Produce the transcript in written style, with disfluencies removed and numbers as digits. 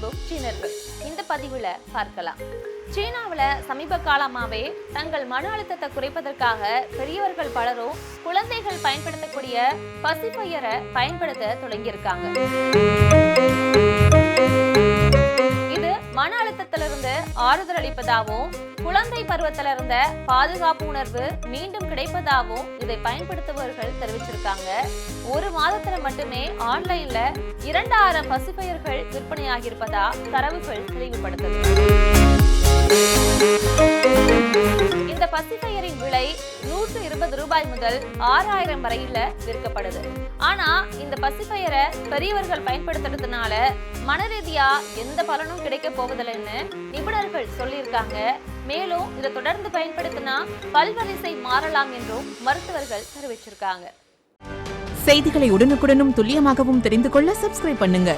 விரும்பும் சீனர்கள். இந்த பதிவுல பார்க்கலாம். சீனாவுல சமீப காலமாவே தங்கள் மன அழுத்தத்தை குறைப்பதற்காக பெரியவர்கள் பலரும் குழந்தைகள் பயன்படுத்தக்கூடிய பசிஃபையரை பயன்படுத்த தொடங்கியிருக்காங்க. இது மன அழுத்தத்திலிருந்து ஆறுதல் அளிப்பதாகவும் குழந்தை பருவத்தில இருந்த பாதுகாப்பு உணர்வு மீண்டும் கிடைப்பதாகவும் இதை பயன்படுத்துபவர்கள் தெரிவிச்சிருக்காங்க. ஒரு மாதத்துல மட்டுமே ஆன்லைன்ல 2000 பசிஃபையர்கள் விற்பனையாகியிருப்பதா தரவுகள் தெளிவுபடுத்துது. இந்த பசிஃபையரின் விலை $120 முதல் $6000 வரையில விற்கப்படுது. ஆனா இந்த பசிஃபையரை பெரியவர்கள் பயன்படுத்துறதுனால மனரீதியா எந்த பலனும் கிடைக்க போவதில்லைன்னு நிபுணர்கள் சொல்லியிருக்காங்க. மேலும் இதை தொடர்ந்து பயன்படுத்தினா பல்வரிசை மாறலாம் என்றும் மருத்துவர்கள் தெரிவிச்சிருக்காங்க. செய்திகளை உடனுக்குடனும் துல்லியமாகவும் தெரிந்து கொள்ள சப்ஸ்கிரைப் பண்ணுங்க.